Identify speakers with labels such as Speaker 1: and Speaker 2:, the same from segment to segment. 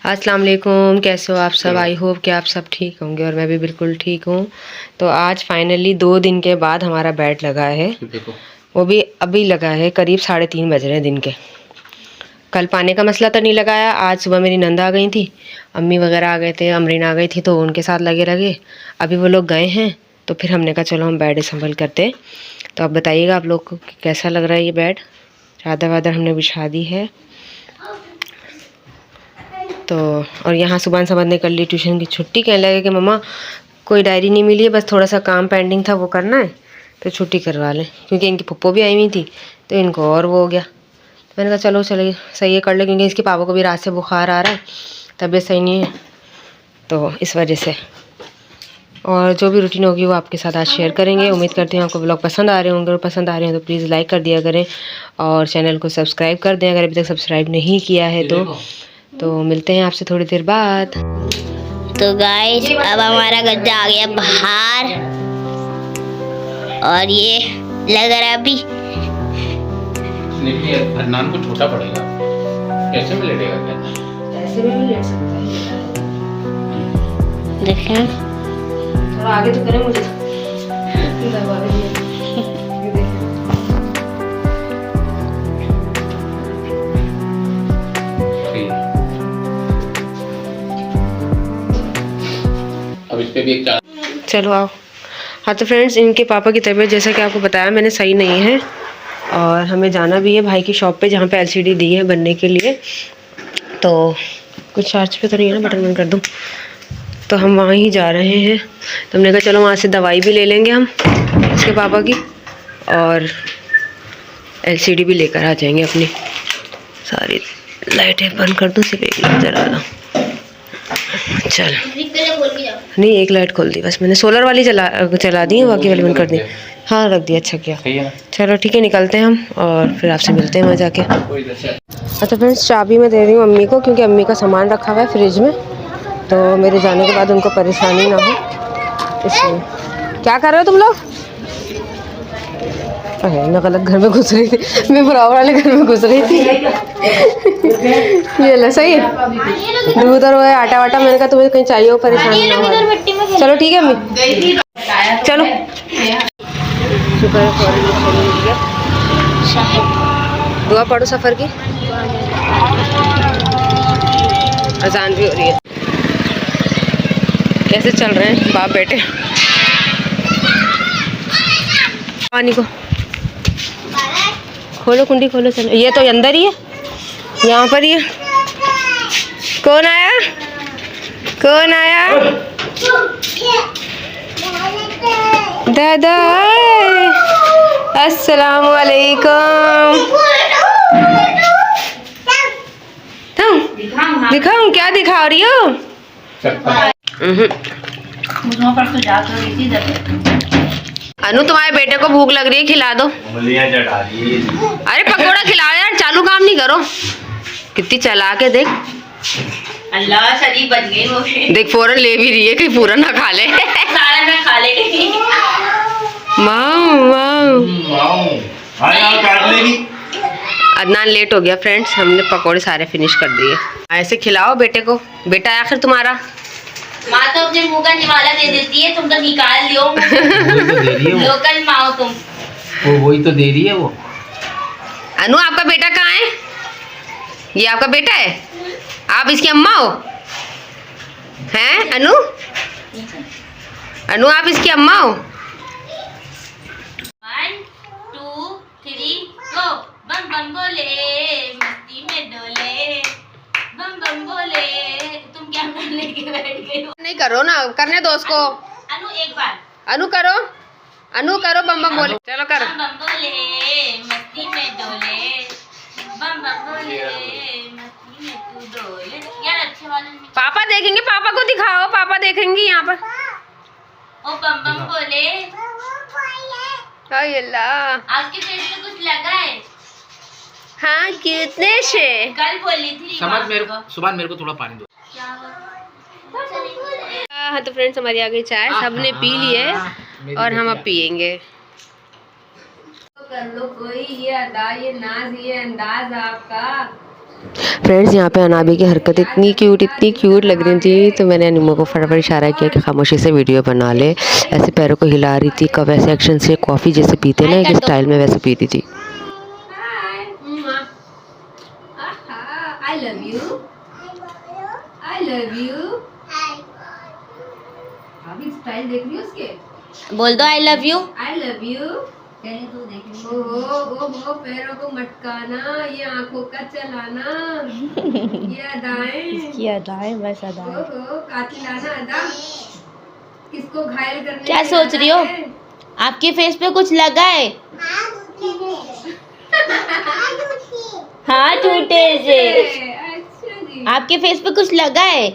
Speaker 1: अस्सलाम वालेकुम, कैसे हो आप सब। आई होप कि आप सब ठीक होंगे और मैं भी बिल्कुल ठीक हूँ। तो आज फाइनली 2 दिन के बाद हमारा बेड लगा है, वो भी अभी लगा है। करीब 3:30 बज रहे हैं दिन के। कल पाने का मसला तो नहीं लगाया। आज सुबह मेरी नंद आ गई थी, अम्मी वगैरह आ गए थे, अमरीन आ गई थी, तो उनके साथ लगे लगे अभी वो लोग गए हैं। तो फिर हमने कहा चलो हम बेड संभल करते। तो अब बताइएगा आप लोग को कैसा लग रहा है ये बेड। चादर वादर हमने बिछा दी है। तो और यहाँ सुबह समझ ने कर ली ट्यूशन की छुट्टी। कहने लगे कि मम्मा कोई डायरी नहीं मिली है, बस थोड़ा सा काम पेंडिंग था वो करना है, तो छुट्टी करवा लें, क्योंकि इनकी पप्पो भी आई हुई थी तो इनको और वो हो गया। तो मैंने कहा चलो चलिए सही है कर ले, क्योंकि इसके पापा को भी रात से बुखार आ रहा है, तबीयत सही नहीं है, तो इस वजह से। और जो भी रूटीन होगी वो आपके साथ आज शेयर करेंगे। उम्मीद करती हूँ आपको ब्लॉग पसंद आ रहे होंगे, और पसंद आ रहे हैं तो प्लीज़ लाइक कर दिया करें और चैनल को सब्सक्राइब कर दें अगर अभी तक सब्सक्राइब नहीं किया है तो मिलते हैं आपसे थोड़ी देर बाद।
Speaker 2: तो गाइस अब हमारा गद्दा आ गया बाहर और ये लग रहा अभी
Speaker 3: अदनान को छोटा पड़ेगा। कैसे में लेटेगा क्या?
Speaker 1: ऐसे में भी लेट सकता है।
Speaker 2: देखें
Speaker 1: थोड़ा आगे तो करें मुझे।
Speaker 3: अब इस पे भी एक
Speaker 1: चलो आओ। हाँ तो फ्रेंड्स, इनके पापा की तबीयत जैसा कि आपको बताया मैंने सही नहीं है, और हमें जाना भी है भाई की शॉप पे जहाँ पे एलसीडी दी है बनने के लिए। तो कुछ चार्ज पे तो नहीं है ना, बटन बंद कर दूँ। तो हम वहाँ ही जा रहे हैं। तो हमने कहा चलो वहाँ से दवाई भी ले लेंगे हम इसके पापा की, और एलसीडी भी लेकर आ जाएंगे अपनी। सारी लाइटें बंद कर दूँ, सिर्फ एक लाइट जला दूँ। चल नहीं, एक लाइट खोल दी बस मैंने, सोलर वाली चला दी है, बाकी वाली बंद कर दी। हाँ रख दिया, अच्छा किया। चलो ठीक है, निकलते हैं हम और फिर आपसे मिलते हैं वहाँ जाके। अच्छा फ्रेंड्स, चाबी मैं दे रही हूँ अम्मी को, क्योंकि अम्मी का सामान रखा हुआ है फ्रिज में, तो मेरे जाने के बाद उनको परेशानी ना हो, इसलिए। क्या कर रहे हो तुम लोग? अरे मैं गलत घर में घुस रही थी, मैं बराबर वाले घर में घुस रही थी। ये ले सही है, दूध और वो है आटा वाटा। मैंने कहा तुम्हें कहीं चाहिए हो, परेशानी ना हो। चलो ठीक है अम्मी, चलो। शुक्र है दुआ पढ़ो सफ़र की। अजान भी हो रही है। कैसे चल रहे हैं बाप बेटे? पानी को खोलो, कुंडी खोलो। चलो, ये तो अंदर ही है, यहाँ पर ही है। कौन आया? कौन आया? दादा अस्सलाम वालेकुम। दिखाऊं? क्या दिखा रही हो? अनु तुम्हारे बेटे को भूख लग रही है, खिला दो। अरे पकोड़ा खिलाओ यार, चालू काम नहीं करो। कितनी चला के देख।
Speaker 2: अल्लाह शरीफ बच गई वो।
Speaker 1: देख फौरन ले भी रही है, कहीं पूरा ना खा ले।
Speaker 2: सारा ना खा ले।
Speaker 1: अदनान लेट हो गया फ्रेंड्स, हमने पकोड़े सारे फिनिश कर दिए। ऐसे खिलाओ बेटे को। बेटा आखिर तुम्हारा
Speaker 2: माँ तो अपने मुंह का निवाला दे देती है, तुम तो निकाल लियो। लोकल माँ तुम।
Speaker 3: वही तो दे रही है वो।
Speaker 1: अनु आपका बेटा कहाँ है? ये आपका बेटा है? आप इसकी अम्मा हो? हैं अनु? अनु आप इसकी अम्मा हो?
Speaker 2: 1 2 3 गो। बम बम बोले मस्ती में डोले, बम बम बोले। तुम क्या लेके बैठ गई हो?
Speaker 1: नहीं करो ना, करने दो उसको।
Speaker 2: अनु एक बार।
Speaker 1: अनु करो, अनु करो बम बम बोले। चलो करो।
Speaker 2: बम बम बोले मस्ती में डोले, बम बम बोले मस्ती में तू डोले। यार अच्छे वाले
Speaker 1: पापा देखेंगे, पापा को दिखाओ, पापा देखेंगे यहाँ पर।
Speaker 2: ओ बम बम बोले।
Speaker 1: अल्लाह,
Speaker 2: आपके पेट में कुछ लगा है?
Speaker 1: हाँ कितने से?
Speaker 2: कल बोली थी
Speaker 3: समझ मेरे को थोड़ा पानी दो।
Speaker 2: क्या
Speaker 1: हाँ तो फ्रेंड्स, हमारी आ गई चाय, सबने पी ली है और हम अब पियेंगे। कर लो कोई ये अदा, ये नाज, ये अंदाज आपका। फ्रेंड्स यहाँ पे अनाबी की हरकत इतनी क्यूट लग रही थी, तो मैंने अनिमो को फटाफट इशारा किया कि खामोशी से वीडियो बना ले। ऐसे पैरों को हिला रही थी, कब ऐसे एक्शन से कॉफ़ी जैसे पीते ना एक स्टाइल में वैसे पी रही थी।
Speaker 2: I love you, I love you. अभी स्टाइल देख रही हो उसके? बोल दो I love you, I love you. ओ पैरों को मटकाना, ये आंखों का चलाना, ये अदाएं, इसकी अदाएं बस अदाएं। कातिलाना अदा, किसको घायल करने। क्या सोच रही हो? आपके फेस पे कुछ लगा है? हाँ टूटे से। अच्छा जी। आपके फेस पे कुछ लगा है?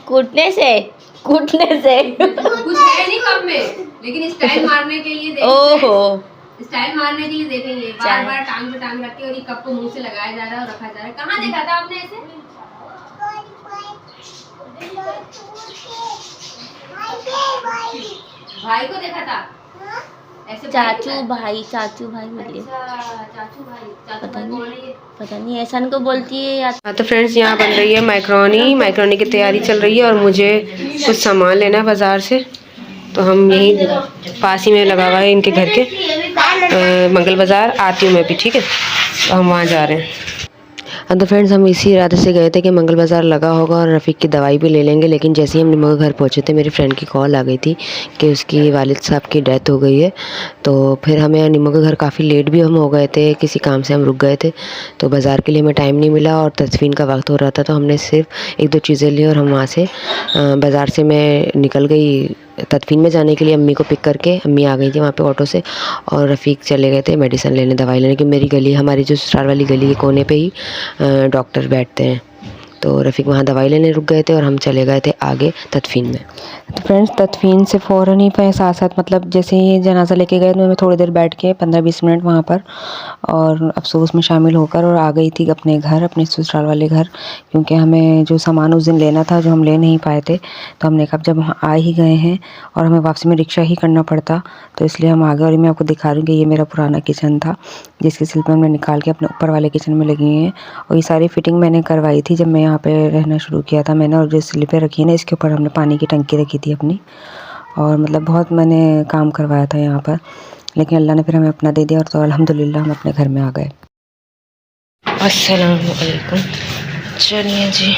Speaker 2: कूटने से, कूटने से। कुछ है नहीं कम में, लेकिन स्टाइल मारने के लिए देखेंगे। ओहो, स्टाइल मारने के लिए देखेंगे। बार बार टांग पे टांग रख के और ये कप को मुंह से लगाया जा रहा है और रखा जा रहा है। कहाँ देखा था आपने ऐसे? भाई को देखा था ऐसे? चाचू भाई बोलिए। चाचू भाई, पता नहीं ऐसा को बोलती है या।
Speaker 1: हाँ तो फ्रेंड्स यहाँ बन रही है मैक्रोनी की तैयारी चल रही है और मुझे कुछ सामान लेना है बाज़ार से। तो हम यहीं पास ही में लगा हुआ है इनके घर के मंगल बाज़ार, आती हूँ मैं भी, ठीक है? तो हम वहाँ जा रहे हैं। तो फ्रेंड्स हम इसी इरादे से गए थे कि मंगल बाज़ार लगा होगा और रफ़ीक की दवाई भी ले लेंगे, लेकिन जैसे ही हम निमो के घर पहुँचे थे मेरी फ्रेंड की कॉल आ गई थी कि उसकी वालिद साहब की डेथ हो गई है। तो फिर हमें निमो के घर काफ़ी लेट भी हम हो गए थे, किसी काम से हम रुक गए थे, तो बाज़ार के लिए हमें टाइम नहीं मिला और तदफीन का वक्त हो रहा था। तो हमने सिर्फ 1-2 चीज़ें ली और हम वहाँ से बाज़ार से मैं निकल गई तदफीन में जाने के लिए। अम्मी को पिक करके अम्मी आ गई थी वहाँ पे ऑटो से और रफ़ीक चले गए थे मेडिसिन लेने, दवाई लेने की। मेरी गली, हमारी जो ससुराल वाली गली के कोने पे ही डॉक्टर बैठते हैं, तो रफ़ीक वहाँ दवाई लेने रुक गए थे और हम चले गए थे आगे तदफीन में। तो फ्रेंड्स तदफीन से फ़ौरन ही साथ साथ मतलब जैसे ही जनाजा लेके गए तो मैं थोड़ी देर बैठ के 15-20 मिनट वहाँ पर और अफसोस में शामिल होकर और आ गई थी अपने घर, अपने ससुराल वाले घर, क्योंकि हमें जो सामान उस दिन लेना था जो हम ले नहीं पाए थे। तो हमने कहा जब हम आ ही गए हैं और हमें वापसी में रिक्शा ही करना पड़ता, तो इसलिए हम आ गए। और मैं आपको दिखा रही हूँ कि ये मेरा पुराना किचन था जिसकी स्लिपें हमने निकाल के अपने ऊपर वाले किचन में लगी हैं और ये सारी फिटिंग मैंने करवाई थी जब मैं यहाँ पे रहना शुरू किया था मैंने। और जो स्लिपें रखी है ना इसके ऊपर हमने पानी की टंकी रखी थी अपनी, और मतलब बहुत मैंने काम करवाया था यहाँ पर, लेकिन अल्लाह ने फिर हमें अपना दे दिया और तो अल्हम्दुलिल्लाह हम अपने घर में आ गए। अस्सलाम वालेकुम। चलिए जी,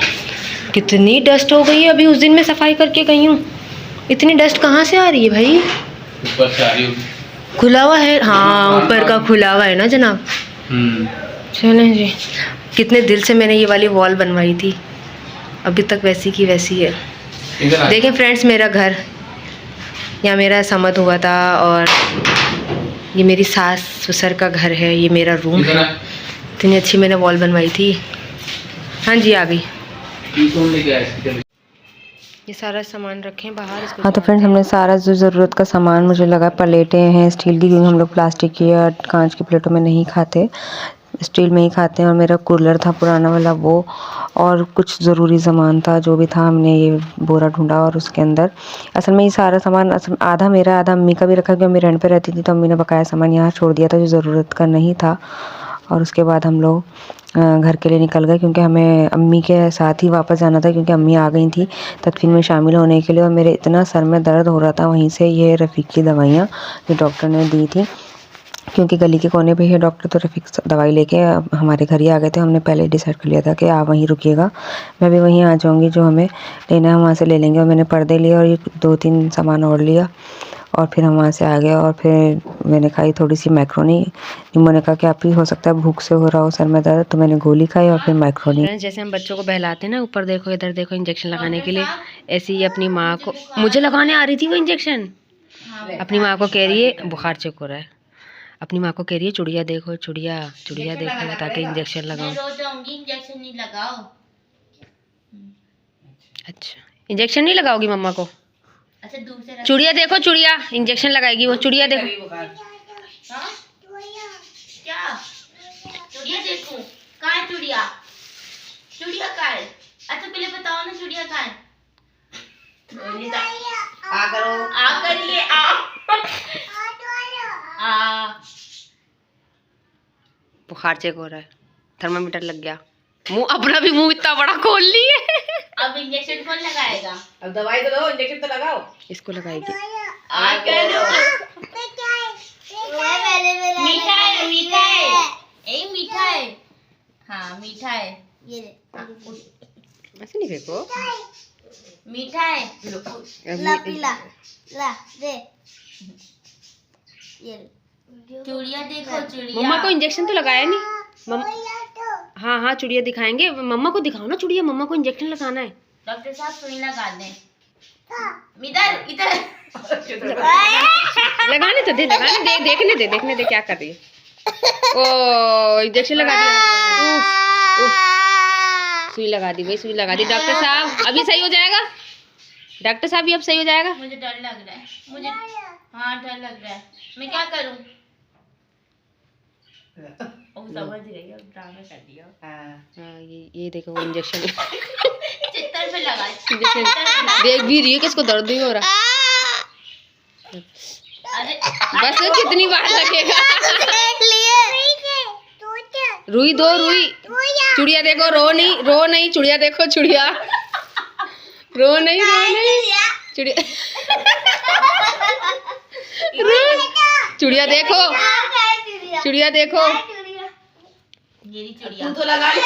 Speaker 1: कितनी डस्ट हो गई है। अभी उस दिन मैं सफाई करके गई हूँ, इतनी डस्ट कहाँ से आ रही है भाई?
Speaker 3: ऊपर से आ रही होगी।
Speaker 1: खुला हुआ है, हाँ ऊपर का खुला हुआ है ना जनाब। चलें जी, कितने दिल से मैंने ये वाली वॉल बनवाई थी, अभी तक वैसी की वैसी है। देखें फ्रेंड्स मेरा घर, यहाँ मेरा समद हुआ था और ये मेरी सास ससुर का घर है, ये मेरा रूम है। इतनी अच्छी मैंने वॉल बनवाई थी। हाँ जी आ गई। ये सारा सामान रखें बाहर। हाँ तो फ्रेंड्स हमने सारा जो ज़रूरत का सामान मुझे लगा, प्लेटें हैं स्टील की, क्योंकि हम लोग प्लास्टिक की या कांच की प्लेटों में नहीं खाते, स्टील में ही खाते हैं। और मेरा कूलर था पुराना वाला वो, और कुछ ज़रूरी सामान था जो भी था, हमने ये बोरा ढूंढा और उसके अंदर असल में ये सारा सामान आधा मेरा आधा अम्मी का भी रखा, क्योंकि अम्मी रेंट पे रहती थी तो अम्मी ने बकाया सामान यहाँ छोड़ दिया था जो ज़रूरत का नहीं था। और उसके बाद हम लोग घर के लिए निकल गए, क्योंकि हमें अम्मी के साथ ही वापस जाना था, क्योंकि अम्मी आ गई थी तदफीन में शामिल होने के लिए। और मेरे इतना सर में दर्द हो रहा था, वहीं से ये रफ़ीक की दवाइयाँ जो डॉक्टर ने दी थी, क्योंकि गली के कोने पे है डॉक्टर, तो रफ़ीक दवाई लेके हमारे घर ही आ गए थे। हमने पहले डिसाइड कर लिया था कि आप वहीं रुकिएगा, मैं भी वहीं आ जाऊँगी, जो हमें लेना है वहाँ से ले लेंगे। और मैंने पर्दे लिए और ये 2-3 सामान और लिया और फिर हम वहाँ से आ गए। और फिर मैंने खाई थोड़ी सी मैक्रोनी। निम्मो ने कहा कि आप ही हो सकता है भूख से हो रहा हो सर में दर्द, तो मैंने गोली खाई और फिर मैक्रोनी। जैसे हम बच्चों को बहलाते हैं ना, ऊपर देखो इधर देखो इंजेक्शन लगाने के लिए, ऐसे ही अपनी माँ को, मुझे लगाने आ रही थी वो इंजेक्शन, अपनी माँ को कह रही है बुखार चेक हो रहा है, अपनी माँ को कह रही है चुड़िया देखो चुड़िया चुड़िया देखो ताकि इंजेक्शन लगाओ।
Speaker 2: इंजेक्शन नहीं लगाओ।
Speaker 1: अच्छा इंजेक्शन नहीं लगाओगी मम्मा को?
Speaker 2: अच्छा दूसरे
Speaker 1: चुड़िया देखो चुड़िया, इंजेक्शन लगाएगी वो, चुड़िया देखो।
Speaker 2: हाँ? क्या चुड़िया देखूं? कहाँ है चुड़िया? चुड़िया कहाँ है? अच्छा पहले बताओ ना चुड़िया कहाँ है? आ करो, आ करिए, आ।
Speaker 1: बुखार चेक हो रहा है, थर्मामीटर लग गया। मुंह अपना भी मुंह इतना बड़ा खोल लिए।
Speaker 2: अब इंजेक्शन कौन लगाएगा?
Speaker 4: अब दवाई तो दो, इंजेक्शन तो लगाओ।
Speaker 1: इसको लगाएगी।
Speaker 2: मीठा है, मीठा है, यही मीठा है। हाँ मीठा है, ये
Speaker 1: ऐसे नहीं फेंको,
Speaker 2: मीठा है। ला पिला, ला दे। ये चूड़िया देखो, चूड़िया।
Speaker 1: मम्मा को इंजेक्शन तो लगाया नहीं। हाँ हाँ चूड़िया दिखाएंगे, मम्मा को दिखाओ ना चूड़िया, मम्मा को इंजेक्शन लगाना है।
Speaker 2: डॉक्टर साहब सुई लगा दें। इधर इधर
Speaker 1: लगाने तो दे, लगाने दे, देखने दे क्या कर रही है। ओ इंजेक्शन लगा दिया। सुई लगा दी भाई, सुई लगा दी। डॉक्टर साहब अभी सही हो जाएगा, डॉक्टर साहब ये अब सही हो जाएगा।
Speaker 2: मुझे डर लग रहा है, मुझे हाँ डर लग रहा है, मैं क्या करूं? समझ रही हो, ड्रामा कर दिया।
Speaker 1: हाँ ये देखो इंजेक्शन।
Speaker 2: चित्तर पे लगा,
Speaker 1: इंजेक्शन देख भी रही है कि इसको दर्द भी हो रहा।
Speaker 2: अरे
Speaker 1: बस कितनी बार लगेगा। रुई दो, रुई चुड़िया देखो, रो नहीं चुड़िया देखो, चुड़िया रो नहीं चुड़िया चुड़िया देखो, चुड़िया देखो।
Speaker 2: चिड़िया
Speaker 4: तो लगा ले।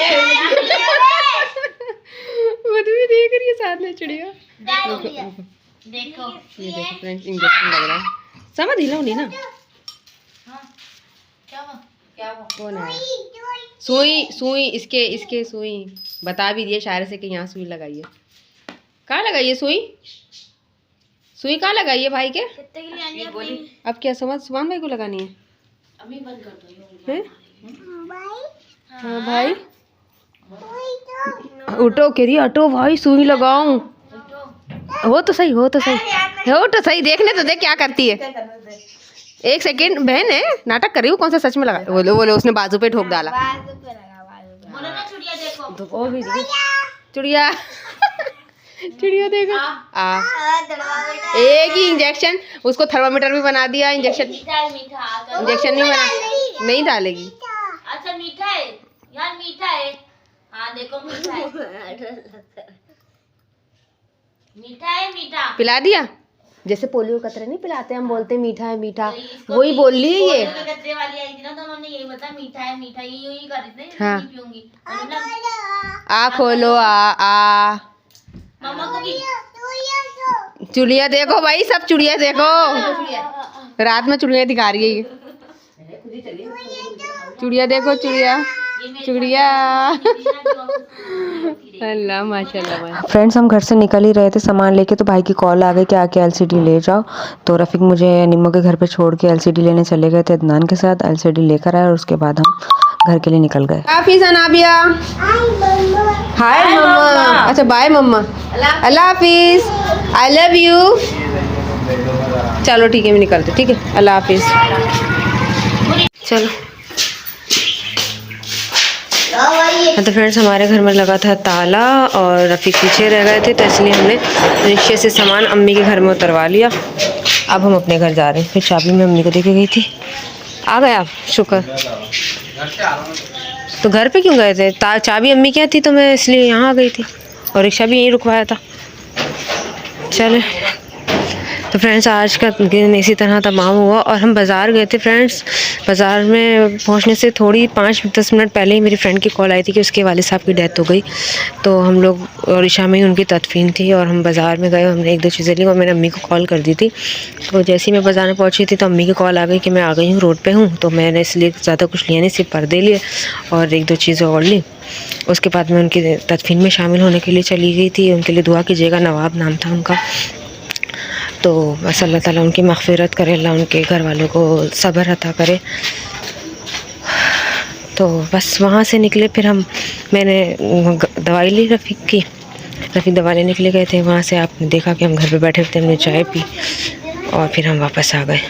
Speaker 1: मधु भी देख रही है साथ में चिड़िया।
Speaker 2: देखो
Speaker 1: ये देखो फ्रेंड्स, इंजेक्शन लग रहा है। समझ हिलाओ नहीं ना।
Speaker 2: हाँ क्या हुआ?
Speaker 1: कौन है? सुई इसके सुई बता भी दिए शायर से कि यहाँ सुई लगाइए। कहाँ लगाइए सुई? सुई कहाँ लगाइए भाई के?
Speaker 2: कितने के लिए आनी है अपनी?
Speaker 1: अब क्या समझ सुभान भाई को लगानी है?
Speaker 2: अभी बंद कर दो।
Speaker 1: हैं? हाँ भाई उठो कह रही, हटो भाई सुई लगाऊं। हो तो सही, देखने तो दे क्या करती है। एक सेकेंड, बहन है नाटक कर रही हूँ, कौन सा सच में लगा? बोले उसने बाजू पे ठोक डाला।
Speaker 2: बोलो ना चुड़िया देखो।
Speaker 1: ओ भी चुड़िया चुड़िया देखो। एक ही इंजेक्शन, उसको थर्मामीटर भी बना दिया। इंजेक्शन नहीं बना, नहीं डालेगी।
Speaker 2: अच्छा मीठा है यार, मीठा है। हाँ देखो मीठा है, मीठा।
Speaker 1: पिला दिया, जैसे पोलियो कतरे नहीं पिलाते हम, बोलते मीठा है मीठा, वही बोल रही है ये।
Speaker 2: कतरे वाली आई थी ना, तो उन्होंने यही बताया मीठा है, ये यूं ही कर रही थी।
Speaker 1: हाँ।
Speaker 2: नहीं पीऊंगी।
Speaker 1: आ खोलो आ
Speaker 2: मम्मा को भी
Speaker 1: चुड़िया देखो भाई, सब चुड़िया देखो। रात में चुड़िया दिखा रही है ये। चुड़िया देखो, चुड़िया अल्लाह माशाल्लाह। फ्रेंड्स हम घर से निकल ही रहे थे सामान लेके, तो भाई की कॉल आ गई कि आके एलसीडी ले जाओ। तो रफीक मुझे निम्मो के घर पे छोड़ के एलसीडी लेने चले गए थे अदनान के साथ। एलसीडी लेकर आए और उसके बाद हम घर के लिए निकल गए। हाफिज अनाबिया, हाय मम्मा। अच्छा बाय मम्मा, अल्लाह हाफिज, आई लव यू। चलो ठीक है, मैं निकलती, ठीक है, अल्लाह हाफिज। चलो तो फ्रेंड्स हमारे घर में लगा था ताला और रफ़ीक पीछे रह गए थे, तो इसलिए हमने रिक्शे से सामान अम्मी के घर में उतरवा लिया। अब हम अपने घर जा रहे हैं। फिर चाबी मैं अम्मी को देके गई थी। आ गए आप? शुक्र। तो घर पे क्यों गए थे? चाबी अम्मी क्या थी, तो मैं इसलिए यहाँ आ गई थी और रिक्शा भी यहीं रुकवाया था। चले तो फ्रेंड्स आज का दिन इसी तरह तमाम हुआ और हम बाज़ार गए थे। फ्रेंड्स बाज़ार में पहुंचने से थोड़ी 5-10 मिनट पहले ही मेरी फ्रेंड की कॉल आई थी कि उसके वालिद साहब की डेथ हो गई। तो हम लोग और ईशा में ही उनकी तदफीन थी और हम बाज़ार में गए, हमने 1-2 चीज़ें ली और मैंने अम्मी को कॉल कर दी थी। तो जैसे ही मैं बाज़ार में पहुँची थी तो अम्मी की कॉल आ गई कि मैं आ गई हूँ, रोड पर हूँ। तो मैंने इसलिए ज़्यादा कुछ लिया नहीं, सिर्फ पर्दे लिए और 1-2 चीज़ें और ली। उसके बाद मैं उनकी तदफीन में शामिल होने के लिए चली गई थी। उनके लिए दुआ कीजिएगा, नवाब नाम था उनका। तो बस अल्लाह ताला उनकी मग़फ़िरत करे, अल्लाह उनके घर वालों को सब्र अता करे। तो बस वहाँ से निकले, फिर मैंने दवाई ली रफ़ीक की। रफ़ीक दवा लेने के लिए गए थे, वहाँ से आपने देखा कि हम घर पे बैठे थे, हमने चाय पी और फिर हम वापस आ गए।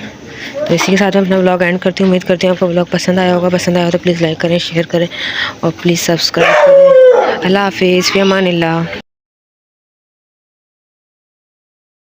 Speaker 1: तो इसी के साथ मैं अपना व्लॉग एंड करती हूँ। उम्मीद करती हूँ आपको व्लॉग पसंद आया होगा। पसंद आया हो तो प्लीज़ लाइक करें, शेयर करें और प्लीज़ सब्सक्राइब करें। अल्लाह हाफ़िज़, फ़ी अमानिल्लाह।